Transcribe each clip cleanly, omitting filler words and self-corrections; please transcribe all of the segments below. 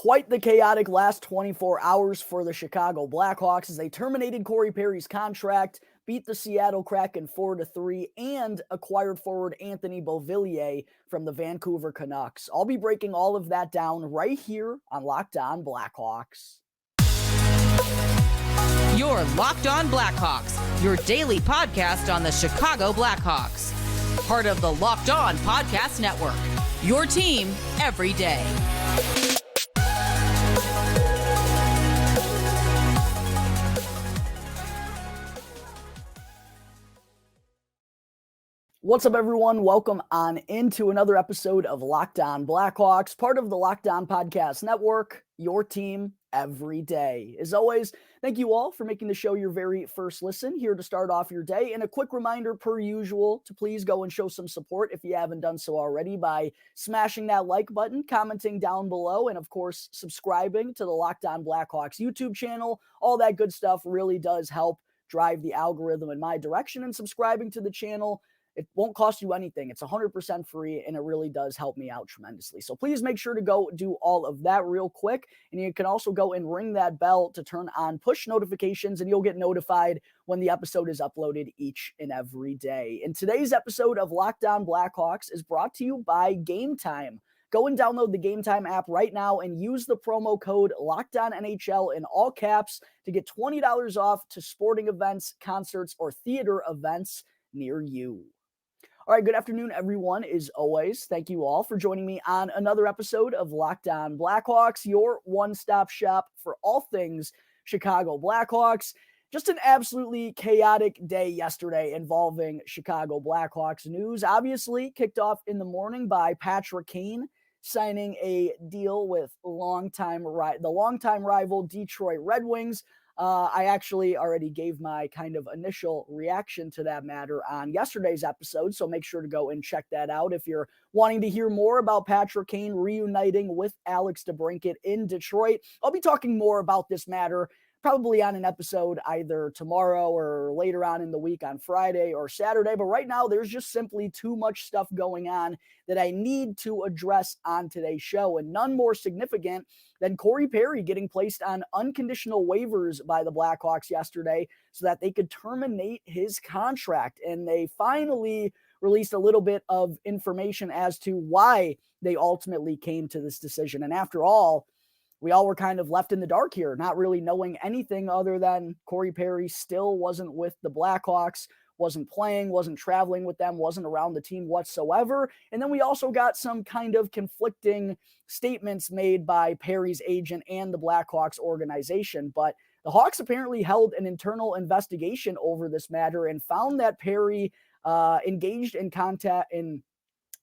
Quite the chaotic last 24 hours for the Chicago Blackhawks as they terminated Corey Perry's contract, beat the Seattle Kraken 4-3, and acquired forward Anthony Beauvillier from the Vancouver Canucks. I'll be breaking all of that down right here on Locked On Blackhawks. You're Locked On Blackhawks, your daily podcast on the Chicago Blackhawks. Part of the Locked On Podcast Network, your team every day. What's up, everyone? Welcome on into another episode of Locked On Blackhawks, part of the Locked On Podcast Network, your team every day. As always, thank you all for making the show your very first listen here to start off your day. And a quick reminder, per usual, to please go and show some support if you haven't done so already by smashing that like button, commenting down below, and of course, subscribing to the Locked On Blackhawks YouTube channel. All that good stuff really does help drive the algorithm in my direction, and subscribing to the channel, it won't cost you anything. It's 100% free, and it really does help me out tremendously. So please make sure to go do all of that real quick. And you can also go and ring that bell to turn on push notifications, and you'll get notified when the episode is uploaded each and every day. And today's episode of Locked On Blackhawks is brought to you by Game Time. Go and download the Game Time app right now and use the promo code LOCKEDONNHL in all caps to get $20 off to sporting events, concerts, or theater events near you. All right, good afternoon, everyone. As always, thank you all for joining me on another episode of Locked On Blackhawks, your one-stop shop for all things Chicago Blackhawks. Just an absolutely chaotic day yesterday involving Chicago Blackhawks news. Obviously, kicked off in the morning by Patrick Kane signing a deal with the longtime rival Detroit Red Wings. I actually already gave my kind of initial reaction to that matter on yesterday's episode, so make sure to go and check that out if you're wanting to hear more about Patrick Kane reuniting with Alex DeBrincat in Detroit. I'll be talking more about this matter probably on an episode either tomorrow or later on in the week on Friday or Saturday. But right now, there's just simply too much stuff going on that I need to address on today's show, and none more significant than Corey Perry getting placed on unconditional waivers by the Blackhawks yesterday so that they could terminate his contract. And they finally released a little bit of information as to why they ultimately came to this decision. And after all, we all were kind of left in the dark here, not really knowing anything other than Corey Perry still wasn't with the Blackhawks, wasn't playing, wasn't traveling with them, wasn't around the team whatsoever. And then we also got some kind of conflicting statements made by Perry's agent and the Blackhawks organization. But the Hawks apparently held an internal investigation over this matter and found that Perry engaged in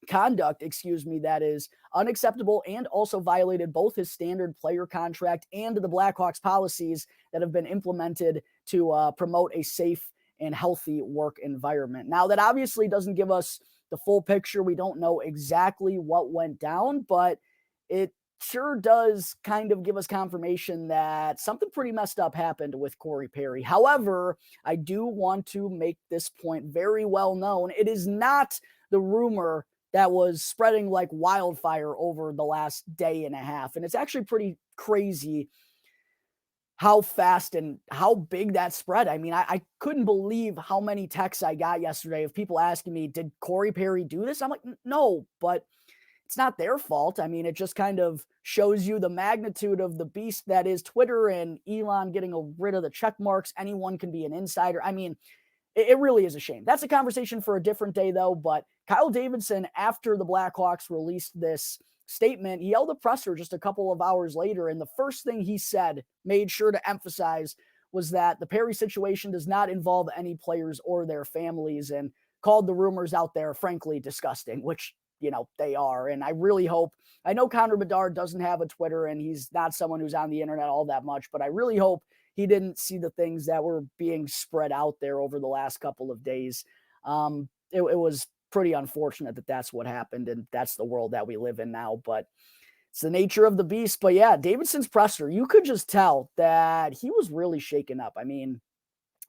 conduct that is unacceptable and also violated both his standard player contract and the Blackhawks policies that have been implemented to promote a safe and healthy work environment. Now, that obviously doesn't give us the full picture. We don't know exactly what went down, but it sure does kind of give us confirmation that something pretty messed up happened with Corey Perry. However, I do want to make this point very well known. It is not the rumor that was spreading like wildfire over the last day and a half. And it's actually pretty crazy how fast and how big that spread. I mean, I couldn't believe how many texts I got yesterday of people asking me, did Corey Perry do this? I'm like, no, but it's not their fault. I mean, it just kind of shows you the magnitude of the beast that is Twitter and Elon getting rid of the check marks. Anyone can be an insider. I mean, it really is a shame. That's a conversation for a different day, though. But Kyle Davidson, after the Blackhawks released this statement, he held a presser just a couple of hours later. And the first thing he said, made sure to emphasize, was that the Perry situation does not involve any players or their families, and called the rumors out there, frankly, disgusting, which, you know, they are. And I really hope, I know Connor Bedard doesn't have a Twitter and he's not someone who's on the internet all that much, but I really hope he didn't see the things that were being spread out there over the last couple of days. It was pretty unfortunate that that's what happened, and that's the world that we live in now, but it's the nature of the beast. But yeah, Davidson's presser, you could just tell that he was really shaken up. I mean,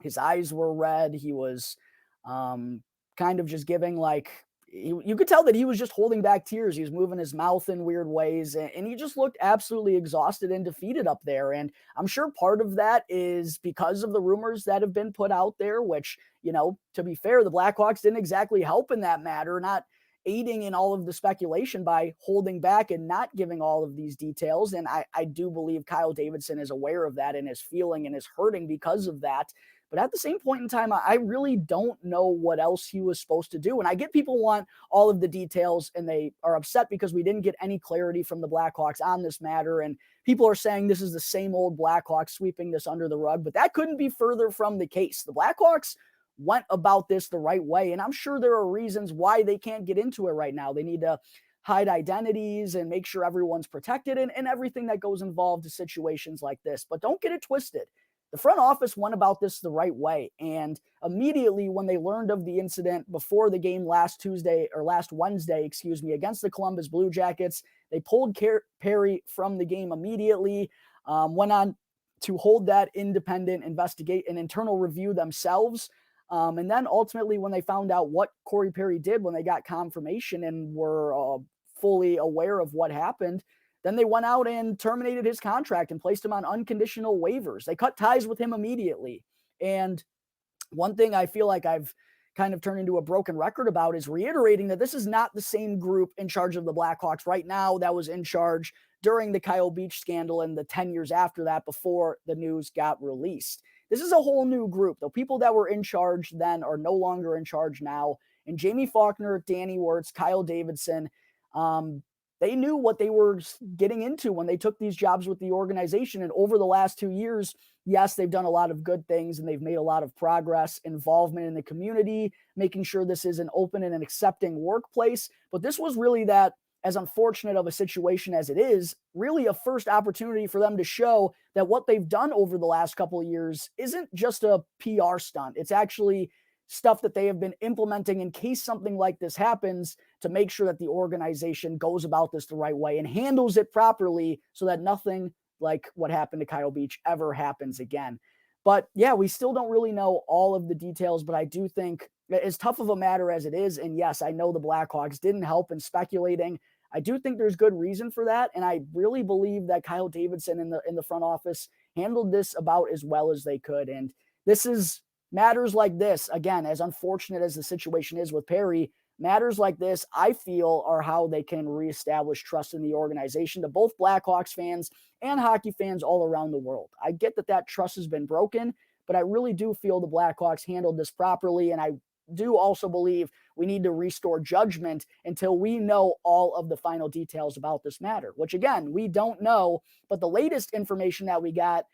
his eyes were red. He was kind of just giving like you could tell that he was just holding back tears. He was moving his mouth in weird ways, and he just looked absolutely exhausted and defeated up there. And I'm sure part of that is because of the rumors that have been put out there, which, to be fair, the Blackhawks didn't exactly help in that matter, not aiding in all of the speculation by holding back and not giving all of these details. And I do believe Kyle Davidson is aware of that and is feeling and is hurting because of that. But at the same point in time, I really don't know what else he was supposed to do. And I get people want all of the details and they are upset because we didn't get any clarity from the Blackhawks on this matter. And people are saying this is the same old Blackhawks sweeping this under the rug, but that couldn't be further from the case. The Blackhawks went about this the right way. And I'm sure there are reasons why they can't get into it right now. They need to hide identities and make sure everyone's protected and everything that goes involved in situations like this. But don't get it twisted. The front office went about this the right way. And immediately when they learned of the incident before the game last Wednesday, against the Columbus Blue Jackets, they pulled Perry from the game immediately, went on to hold that independent investigate and internal review themselves. And then ultimately when they found out what Corey Perry did, when they got confirmation and were fully aware of what happened, then they went out and terminated his contract and placed him on unconditional waivers. They cut ties with him immediately. And one thing I feel like I've kind of turned into a broken record about is reiterating that this is not the same group in charge of the Blackhawks right now that was in charge during the Kyle Beach scandal and the 10 years after that before the news got released. This is a whole new group. The people that were in charge then are no longer in charge now. And Jamie Faulkner, Danny Wirtz, Kyle Davidson, they knew what they were getting into when they took these jobs with the organization. And over the last 2 years, yes, they've done a lot of good things and they've made a lot of progress, involvement in the community, making sure this is an open and an accepting workplace. But this was really that, as unfortunate of a situation as it is, really a first opportunity for them to show that what they've done over the last couple of years isn't just a PR stunt. It's actually stuff that they have been implementing in case something like this happens to make sure that the organization goes about this the right way and handles it properly so that nothing like what happened to Kyle Beach ever happens again. But yeah, we still don't really know all of the details, but I do think as tough of a matter as it is, and yes, I know the Blackhawks didn't help in speculating, I do think there's good reason for that. And I really believe that Kyle Davidson in the front office handled this about as well as they could. And this is matters like this, again, as unfortunate as the situation is with Perry, matters like this, I feel, are how they can reestablish trust in the organization to both Blackhawks fans and hockey fans all around the world. I get that trust has been broken, but I really do feel the Blackhawks handled this properly. And I do also believe we need to restore judgment until we know all of the final details about this matter, which again, we don't know. But the latest information that we got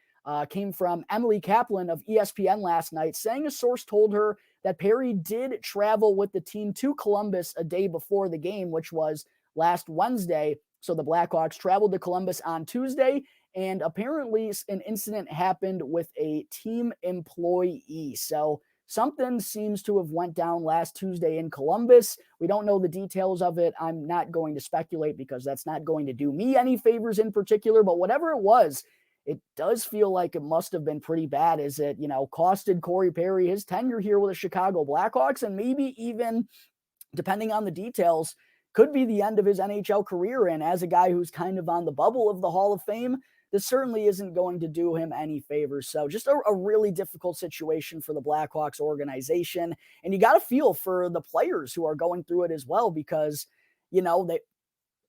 came from Emily Kaplan of ESPN last night, saying a source told her that Perry did travel with the team to Columbus a day before the game, which was last Wednesday. So the Blackhawks traveled to Columbus on Tuesday, and apparently an incident happened with a team employee. So something seems to have went down last Tuesday in Columbus. We don't know the details of it. I'm not going to speculate because that's not going to do me any favors in particular, but whatever it was, it does feel like it must have been pretty bad as it, costed Corey Perry his tenure here with the Chicago Blackhawks, and maybe even, depending on the details, could be the end of his NHL career. And as a guy who's kind of on the bubble of the Hall of Fame, this certainly isn't going to do him any favors. So just a really difficult situation for the Blackhawks organization. And you got to feel for the players who are going through it as well, because,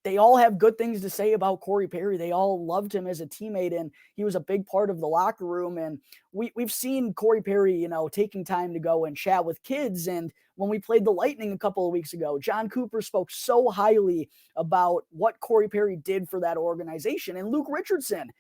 they all have good things to say about Corey Perry. They all loved him as a teammate, and he was a big part of the locker room. And we've seen Corey Perry, taking time to go and chat with kids. And when we played the Lightning a couple of weeks ago, John Cooper spoke so highly about what Corey Perry did for that organization. And Luke Richardson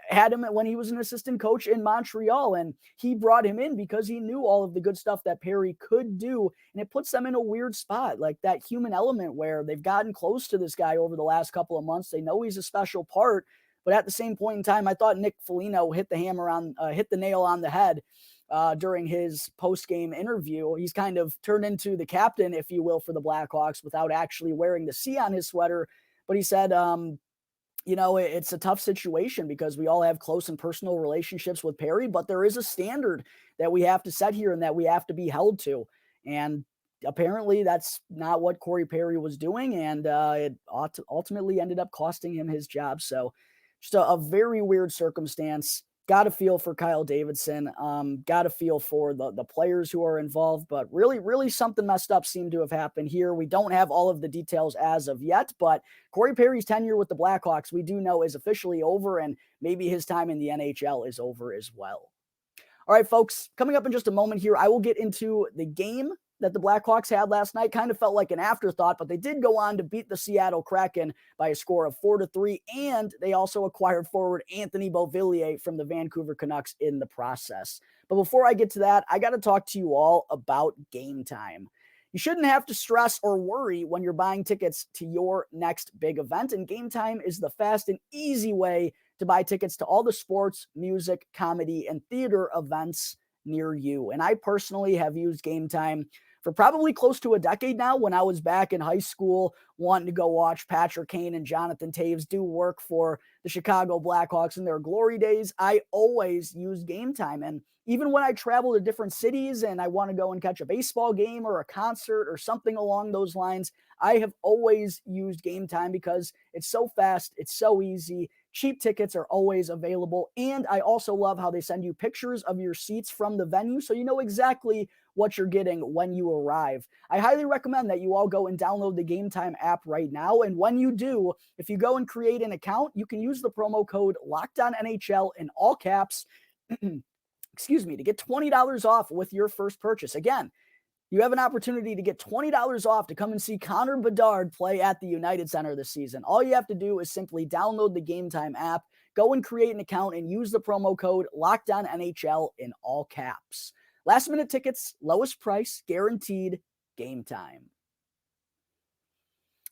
had him when he was an assistant coach in Montreal, and he brought him in because he knew all of the good stuff that Perry could do. And it puts them in a weird spot, like that human element where they've gotten close to this guy over the last couple of months. They know he's a special part, but at the same point in time, I thought Nick Foligno hit the nail on the head during his post-game interview. He's kind of turned into the captain, if you will, for the Blackhawks without actually wearing the C on his sweater. But he said, it's a tough situation because we all have close and personal relationships with Perry, but there is a standard that we have to set here and that we have to be held to. And apparently that's not what Corey Perry was doing, and it ultimately ended up costing him his job. So just a very weird circumstance. Got to feel for Kyle Davidson. Got to feel for the players who are involved, but really something messed up seemed to have happened here. We don't have all of the details as of yet, but Corey Perry's tenure with the Blackhawks, we do know, is officially over, and maybe his time in the NHL is over as well. All right, folks, coming up in just a moment here, I will get into the game that the Blackhawks had last night. Kind of felt like an afterthought, but they did go on to beat the Seattle Kraken by a score of 4-3, and they also acquired forward Anthony Beauvillier from the Vancouver Canucks in the process. But before I get to that, I got to talk to you all about Game Time. You shouldn't have to stress or worry when you're buying tickets to your next big event, and Game Time is the fast and easy way to buy tickets to all the sports, music, comedy, and theater events near you. And I personally have used Game Time for probably close to a decade now. When I was back in high school wanting to go watch Patrick Kane and Jonathan Taves do work for the Chicago Blackhawks in their glory days, I always used Game Time. And even when I travel to different cities and I want to go and catch a baseball game or a concert or something along those lines, I have always used Game Time because it's so fast, it's so easy. Cheap tickets are always available. And I also love how they send you pictures of your seats from the venue so you know exactly what you're getting when you arrive. I highly recommend that you all go and download the Game Time app right now. And when you do, if you go and create an account, you can use the promo code LOCKEDONNHL in all caps, excuse me, to get $20 off with your first purchase. Again, you have an opportunity to get $20 off to come and see Connor Bedard play at the United Center this season. All you have to do is simply download the Game Time app, go and create an account, and use the promo code LOCKEDONNHL in all caps. Last minute tickets, lowest price, guaranteed. Game Time.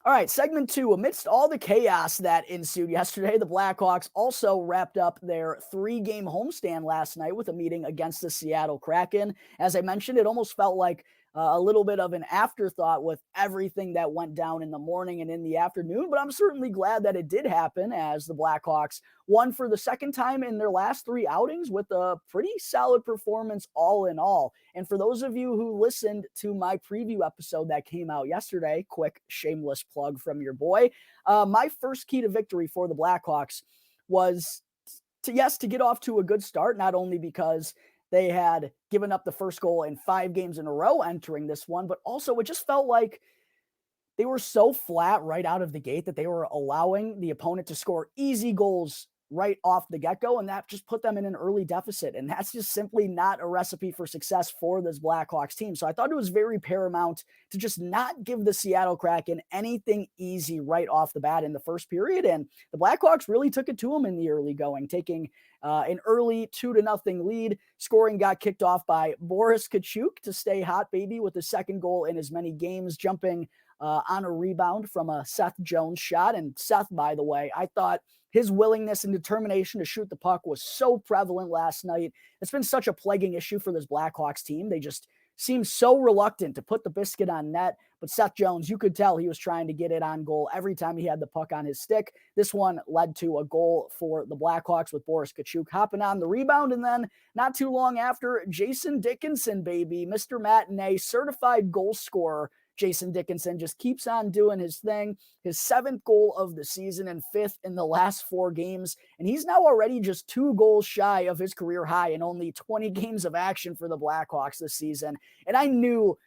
All right, segment 2. Amidst all the chaos that ensued yesterday, the Blackhawks also wrapped up their 3-game homestand last night with a meeting against the Seattle Kraken. As I mentioned, it almost felt like a little bit of an afterthought with everything that went down in the morning and in the afternoon, but I'm certainly glad that it did happen, as the Blackhawks won for the second time in their last 3 outings with a pretty solid performance all in all. And for those of you who listened to my preview episode that came out yesterday, quick shameless plug from your boy, my first key to victory for the Blackhawks was to get off to a good start, not only because they had given up the first goal in 5 games in a row entering this one, but also it just felt like they were so flat right out of the gate that they were allowing the opponent to score easy goals right off the get-go, and that just put them in an early deficit. And that's just simply not a recipe for success for this Blackhawks team. So I thought it was very paramount to just not give the Seattle Kraken anything easy right off the bat in the first period. And the Blackhawks really took it to them in the early going, taking an early 2-0 lead. Scoring got kicked off by Boris Kachuk to stay hot, baby, with the second goal in as many games, jumping on a rebound from a Seth Jones shot. And Seth, by the way, I thought his willingness and determination to shoot the puck was so prevalent last night. It's been such a plaguing issue for this Blackhawks team. They just seem so reluctant to put the biscuit on net. But Seth Jones, you could tell he was trying to get it on goal every time he had the puck on his stick. This one led to a goal for the Blackhawks with Boris Kachuk hopping on the rebound. And then not too long after, Jason Dickinson, baby, Mr. Matinee, certified goal scorer, Jason Dickinson just keeps on doing his thing. His 7th goal of the season and 5th in the last 4 games. And he's now already just 2 goals shy of his career high in only 20 games of action for the Blackhawks this season. And I knew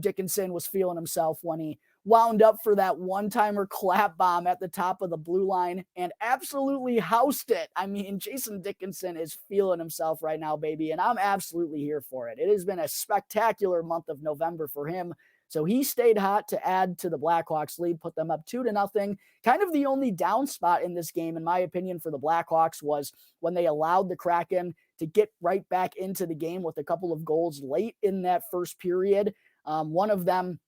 Dickinson was feeling himself when he wound up for that one-timer clap bomb at the top of the blue line and absolutely housed it. I mean, Jason Dickinson is feeling himself right now, baby, and I'm absolutely here for it. It has been a spectacular month of November for him. So he stayed hot to add to the Blackhawks lead, put them up 2-0. Kind of the only down spot in this game, in my opinion, for the Blackhawks was when they allowed the Kraken to get right back into the game with a couple of goals late in that first period. One of them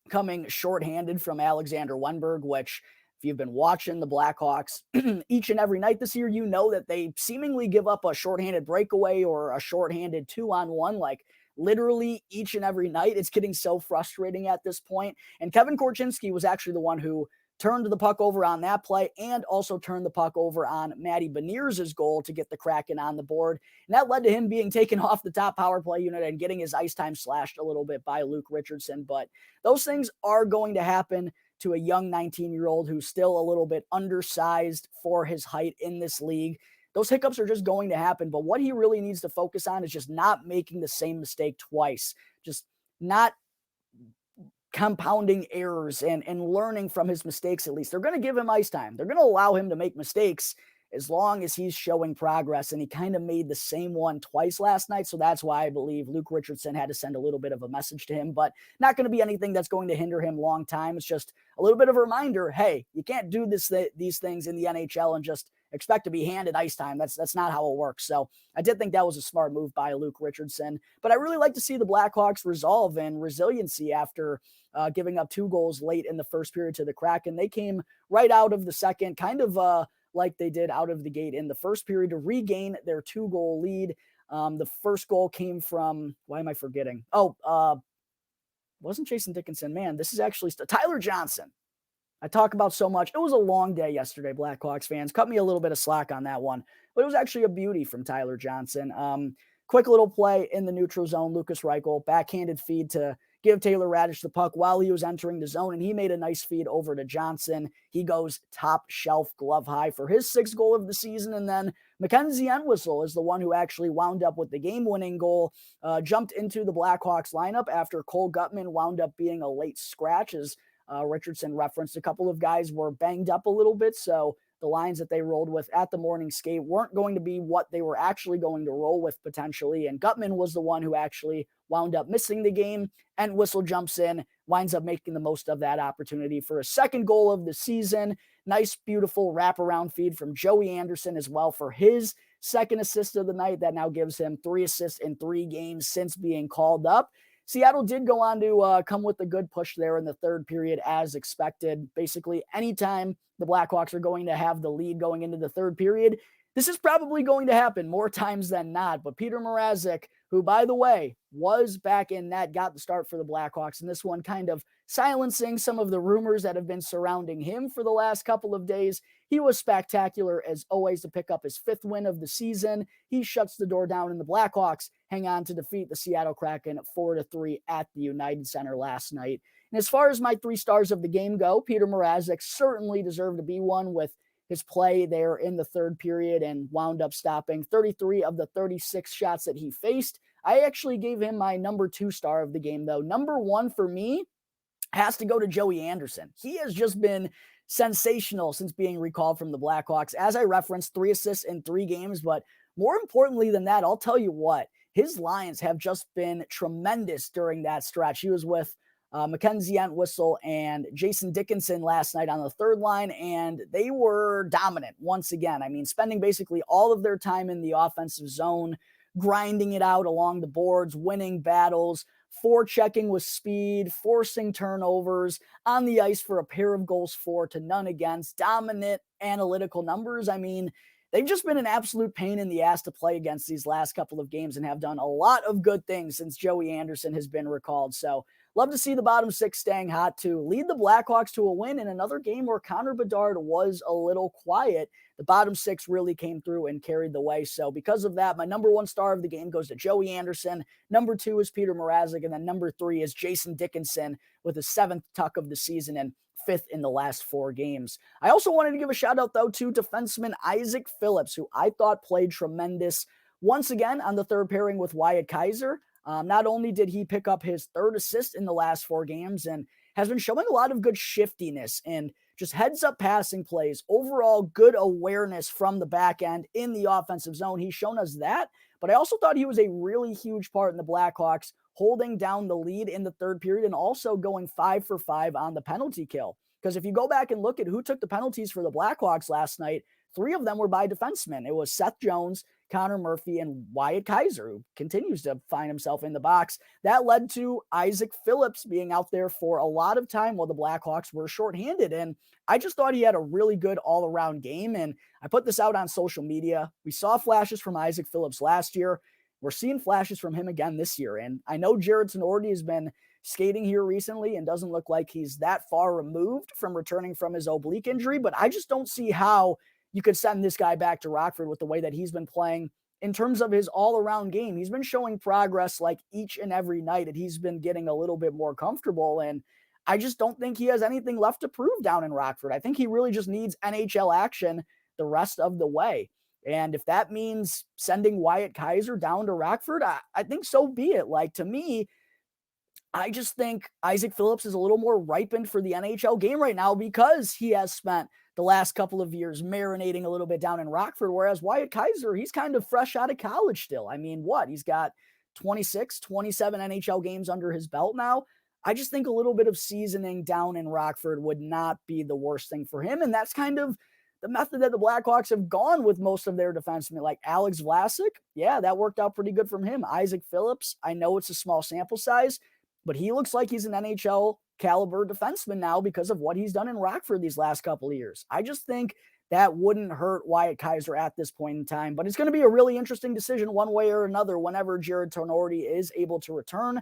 coming shorthanded from Alexander Wenberg, which, if you've been watching the Blackhawks each and every night this year, you know that they seemingly give up a shorthanded breakaway or a shorthanded 2-on-1 like literally each and every night. It's getting so frustrating at this point. And Kevin Korchinski was actually the one who turned the puck over on that play and also turned the puck over on Matty Beniers' goal to get the Kraken on the board. And that led to him being taken off the top power play unit and getting his ice time slashed a little bit by Luke Richardson. But those things are going to happen to a young 19-year-old who's still a little bit undersized for his height in this league. Those hiccups are just going to happen. But what he really needs to focus on is just not making the same mistake twice, just not compounding errors and learning from his mistakes. At least they're going to give him ice time. They're going to allow him to make mistakes as long as he's showing progress. And he kind of made the same one twice last night. So that's why I believe Luke Richardson had to send a little bit of a message to him, but not going to be anything that's going to hinder him long time. It's just a little bit of a reminder. Hey, you can't do these things in the NHL and just expect to be handed ice time. That's not how it works. So I did think that was a smart move by Luke Richardson, but I really like to see the Blackhawks resolve and resiliency after giving up 2 goals late in the first period to the Kraken. They came right out of the second, kind of like they did out of the gate in the first period to regain their 2-goal lead. The first goal came from, why am I forgetting? Wasn't Jason Dickinson. Man, this is actually Tyler Johnson. I talk about so much. It was a long day yesterday, Blackhawks fans. Cut me a little bit of slack on that one, but it was actually a beauty from Tyler Johnson. Quick little play in the neutral zone. Lucas Reichel, backhanded feed to give Taylor Radish the puck while he was entering the zone, and he made a nice feed over to Johnson. He goes top shelf glove high for his 6th goal of the season, and then Mackenzie Entwistle is the one who actually wound up with the game-winning goal, jumped into the Blackhawks lineup after Cole Gutman wound up being a late scratch, as Richardson referenced. A couple of guys were banged up a little bit, so the lines that they rolled with at the morning skate weren't going to be what they were actually going to roll with potentially, and Gutman was the one who actually wound up missing the game, and Whistle jumps in, winds up making the most of that opportunity for a 2nd goal of the season. Nice, beautiful wraparound feed from Joey Anderson as well for his 2nd assist of the night. That now gives him 3 assists in 3 games since being called up. Seattle did go on to come with a good push there in the 3rd period as expected. Basically, anytime the Blackhawks are going to have the lead going into the 3rd period, this is probably going to happen more times than not. But Peter Mrazek, who, by the way, was back in net, got the start for the Blackhawks, and this one kind of silencing some of the rumors that have been surrounding him for the last couple of days. He was spectacular, as always, to pick up his 5th win of the season. He shuts the door down, and the Blackhawks hang on to defeat the Seattle Kraken 4-3 at the United Center last night. And as far as my 3 stars of the game go, Peter Mrazek certainly deserved to be one with his play there in the 3rd period and wound up stopping 33 of the 36 shots that he faced. I actually gave him my number 2 star of the game, though. Number 1 for me has to go to Joey Anderson. He has just been sensational since being recalled from the Blackhawks. As I referenced, 3 assists in 3 games, but more importantly than that, I'll tell you what, his lines have just been tremendous during that stretch. He was with Mackenzie Entwistle and Jason Dickinson last night on the 3rd line, and they were dominant once again. I mean, spending basically all of their time in the offensive zone, grinding it out along the boards, winning battles, forechecking with speed, forcing turnovers, on the ice for a pair of goals for to none against, dominant analytical numbers. I mean, they've just been an absolute pain in the ass to play against these last couple of games and have done a lot of good things since Joey Anderson has been recalled. So love to see the bottom 6 staying hot to lead the Blackhawks to a win in another game where Connor Bedard was a little quiet. The bottom 6 really came through and carried the way. So because of that, my number 1 star of the game goes to Joey Anderson. Number 2 is Peter Mrazek. And then number 3 is Jason Dickinson with his 7th tuck of the season and 5th in the last 4 games. I also wanted to give a shout out, though, to defenseman Isaac Phillips, who I thought played tremendous once again on the 3rd pairing with Wyatt Kaiser. Not only did he pick up his 3rd assist in the last 4 games and has been showing a lot of good shiftiness and just heads-up passing plays, overall good awareness from the back end in the offensive zone. He's shown us that, but I also thought he was a really huge part in the Blackhawks holding down the lead in the 3rd period and also going 5 for 5 on the penalty kill. Because if you go back and look at who took the penalties for the Blackhawks last night, 3 of them were by defensemen. It was Seth Jones, Connor Murphy, and Wyatt Kaiser, who continues to find himself in the box. That led to Isaac Phillips being out there for a lot of time while the Blackhawks were shorthanded. And I just thought he had a really good all-around game. And I put this out on social media. We saw flashes from Isaac Phillips last year. We're seeing flashes from him again this year. And I know Jared Sonordi has been skating here recently and doesn't look like he's that far removed from returning from his oblique injury, but I just don't see how you could send this guy back to Rockford with the way that he's been playing in terms of his all-around game. He's been showing progress like each and every night, and he's been getting a little bit more comfortable, and I just don't think he has anything left to prove down in Rockford. I think he really just needs NHL action the rest of the way. And if that means sending Wyatt Kaiser down to Rockford, I think so be it. Like, to me, I just think Isaac Phillips is a little more ripened for the NHL game right now because he has spent the last couple of years marinating a little bit down in Rockford, whereas Wyatt Kaiser, he's kind of fresh out of college still. I mean, he's got 26, 27 NHL games under his belt now. I just think a little bit of seasoning down in Rockford would not be the worst thing for him, and that's kind of the method that the Blackhawks have gone with most of their defensemen, like Alex Vlasic. Yeah, that worked out pretty good from him. Isaac Phillips, I know it's a small sample size, but he looks like he's an NHL caliber defenseman now because of what he's done in Rockford these last couple of years. I just think that wouldn't hurt Wyatt Kaiser at this point in time, but it's going to be a really interesting decision one way or another whenever Jared Tonorti is able to return.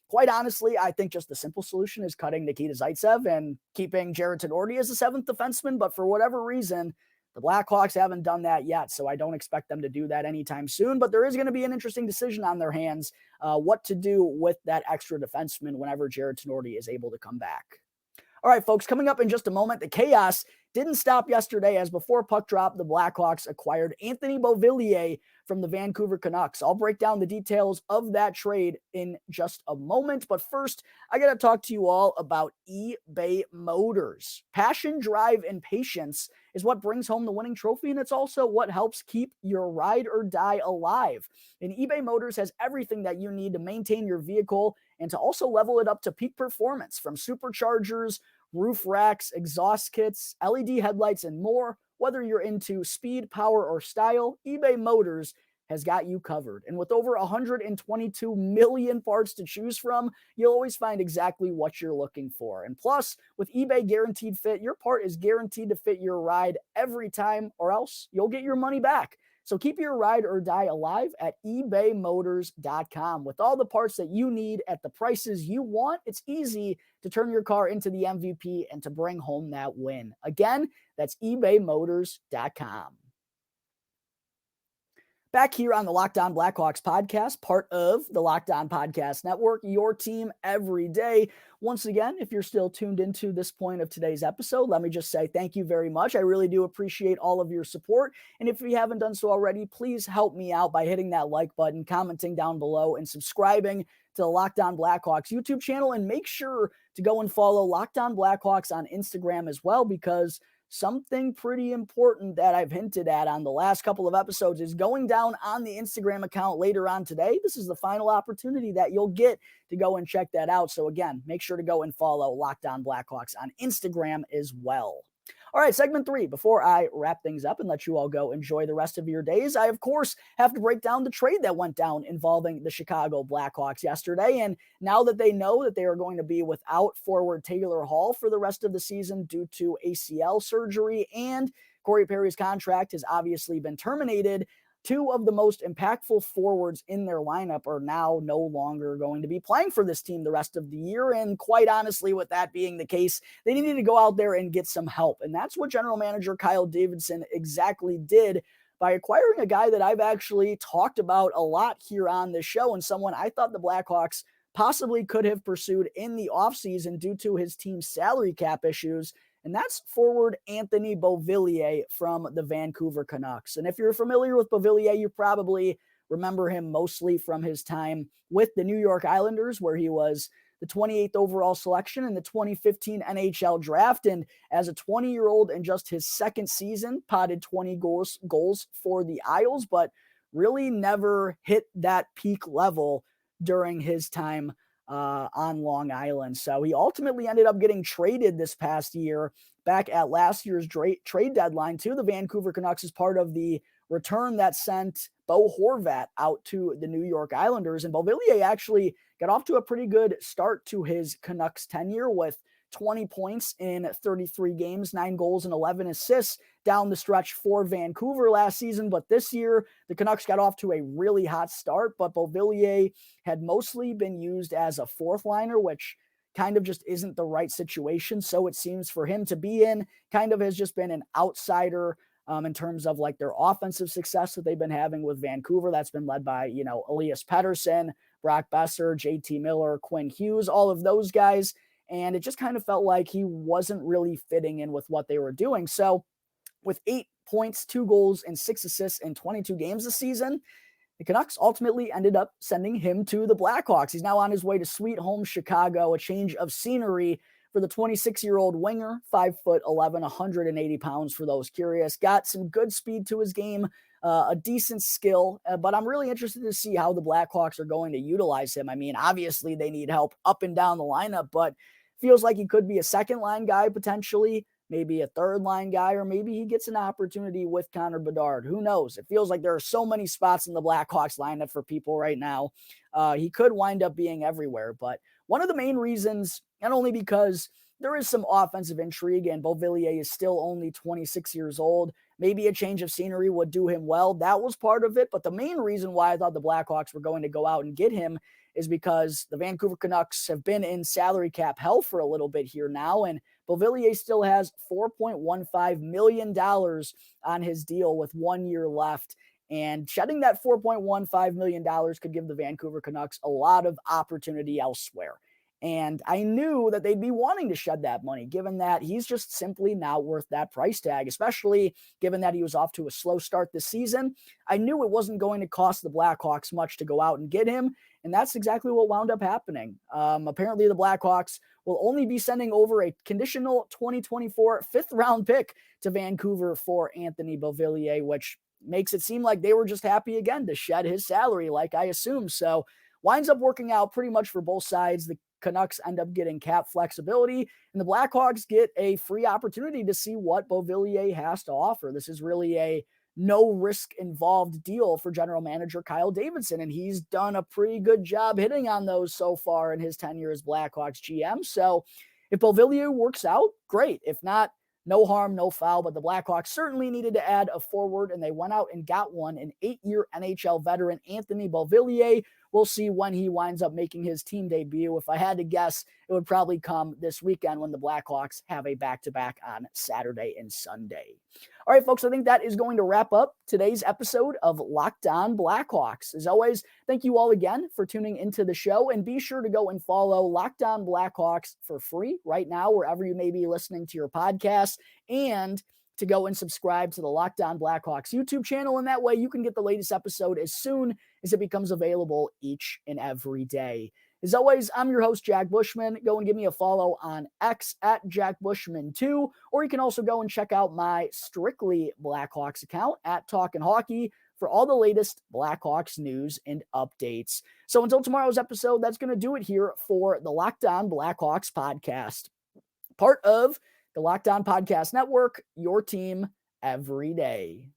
Quite honestly, I think just the simple solution is cutting Nikita Zaitsev and keeping Jared Tonorti as a seventh defenseman, but for whatever reason, the Blackhawks haven't done that yet, so I don't expect them to do that anytime soon, but there is going to be an interesting decision on their hands what to do with that extra defenseman whenever Jared Tonorti is able to come back. All right, folks, coming up in just a moment, the chaos didn't stop yesterday as before puck drop, the Blackhawks acquired Anthony Beauvillier from the Vancouver Canucks. I'll break down the details of that trade in just a moment, but first, I got to talk to you all about eBay Motors. Passion, drive, and patience is what brings home the winning trophy, and it's also what helps keep your ride or die alive. And eBay Motors has everything that you need to maintain your vehicle and to also level it up to peak performance, from superchargers, roof racks, exhaust kits, LED headlights, and more. Whether you're into speed, power, or style, eBay Motors has got you covered. And with over 122 million parts to choose from, you'll always find exactly what you're looking for. And plus, with eBay Guaranteed Fit, your part is guaranteed to fit your ride every time, or else you'll get your money back. So keep your ride or die alive at ebaymotors.com. With all the parts that you need at the prices you want, it's easy to turn your car into the MVP and to bring home that win. Again, that's ebaymotors.com. Back here on the Locked On Blackhawks podcast, part of the Locked On Podcast Network, your team every day. Once again, if you're still tuned into this point of today's episode, let me just say thank you very much. I really do appreciate all of your support. And if you haven't done so already, please help me out by hitting that like button, commenting down below, and subscribing to the Locked On Blackhawks YouTube channel. And make sure to go and follow Locked On Blackhawks on Instagram as well, because something pretty important that I've hinted at on the last couple of episodes is going down on the Instagram account later on today. This is the final opportunity that you'll get to go and check that out. So again, make sure to go and follow Locked On Blackhawks on Instagram as well. All right, segment 3. Before I wrap things up and let you all go enjoy the rest of your days, I, of course, have to break down the trade that went down involving the Chicago Blackhawks yesterday. And now that they know that they are going to be without forward Taylor Hall for the rest of the season due to ACL surgery, and Corey Perry's contract has obviously been terminated, two of the most impactful forwards in their lineup are now no longer going to be playing for this team the rest of the year. And quite honestly, with that being the case, they needed to go out there and get some help. And that's what general manager Kyle Davidson exactly did by acquiring a guy that I've actually talked about a lot here on this show, and someone I thought the Blackhawks possibly could have pursued in the offseason due to his team's salary cap issues. And that's forward Anthony Beauvillier from the Vancouver Canucks. And if you're familiar with Beauvillier, you probably remember him mostly from his time with the New York Islanders, where he was the 28th overall selection in the 2015 NHL draft. And as a 20-year-old in just his second season, potted 20 goals for the Isles, but really never hit that peak level during his time on Long Island. So he ultimately ended up getting traded this past year back at last year's trade deadline to the Vancouver Canucks as part of the return that sent Bo Horvat out to the New York Islanders. And Beauvillier actually got off to a pretty good start to his Canucks tenure with 20 points in 33 games, 9 goals and 11 assists down the stretch for Vancouver last season. But this year, the Canucks got off to a really hot start, but Beauvillier had mostly been used as a fourth liner, which kind of just isn't the right situation. So it seems for him to be in, kind of has just been an outsider in terms of like their offensive success that they've been having with Vancouver. That's been led by, Elias Pettersson, Brock Besser, JT Miller, Quinn Hughes, all of those guys. And it just kind of felt like he wasn't really fitting in with what they were doing. So with 8 points, 2 goals, and 6 assists in 22 games this season, the Canucks ultimately ended up sending him to the Blackhawks. He's now on his way to sweet home Chicago, a change of scenery for the 26-year-old winger, 5'11", 180 pounds for those curious. Got some good speed to his game, a decent skill, but I'm really interested to see how the Blackhawks are going to utilize him. I mean, obviously they need help up and down the lineup, but feels like he could be a second-line guy potentially, maybe a third-line guy, or maybe he gets an opportunity with Connor Bedard. Who knows? It feels like there are so many spots in the Blackhawks lineup for people right now. He could wind up being everywhere, but one of the main reasons, not only because there is some offensive intrigue and Beauvillier is still only 26 years old, maybe a change of scenery would do him well. That was part of it, but the main reason why I thought the Blackhawks were going to go out and get him is because the Vancouver Canucks have been in salary cap hell for a little bit here now, and Beauvillier still has $4.15 million on his deal with 1 year left. And shedding that $4.15 million could give the Vancouver Canucks a lot of opportunity elsewhere. And I knew that they'd be wanting to shed that money, given that he's just simply not worth that price tag, especially given that he was off to a slow start this season. I knew it wasn't going to cost the Blackhawks much to go out and get him, and that's exactly what wound up happening. Apparently, the Blackhawks will only be sending over a conditional 2024 fifth-round pick to Vancouver for Anthony Beauvillier, which makes it seem like they were just happy again to shed his salary, like I assumed. So winds up working out pretty much for both sides. The Canucks end up getting cap flexibility, and the Blackhawks get a free opportunity to see what Beauvillier has to offer. This is really a no risk involved deal for general manager Kyle Davidson, and he's done a pretty good job hitting on those so far in his tenure as Blackhawks GM. So if Beauvillier works out, great. If not, no harm, no foul, but the Blackhawks certainly needed to add a forward, and they went out and got one, an 8-year NHL veteran, Anthony Beauvillier. We'll see when he winds up making his team debut. If I had to guess, it would probably come this weekend when the Blackhawks have a back-to-back on Saturday and Sunday. All right, folks, I think that is going to wrap up today's episode of Locked On Blackhawks. As always, thank you all again for tuning into the show, and be sure to go and follow Locked On Blackhawks for free right now, wherever you may be listening to your podcast, and to go and subscribe to the Locked On Blackhawks YouTube channel, and that way you can get the latest episode as soon as it becomes available each and every day. As always, I'm your host, Jack Bushman. Go and give me a follow on X at JackBushman2, or you can also go and check out my Strictly Blackhawks account at Talkin' Hockey for all the latest Blackhawks news and updates. So until tomorrow's episode, that's going to do it here for the Locked On Blackhawks podcast, part of the Locked On Podcast Network, your team every day.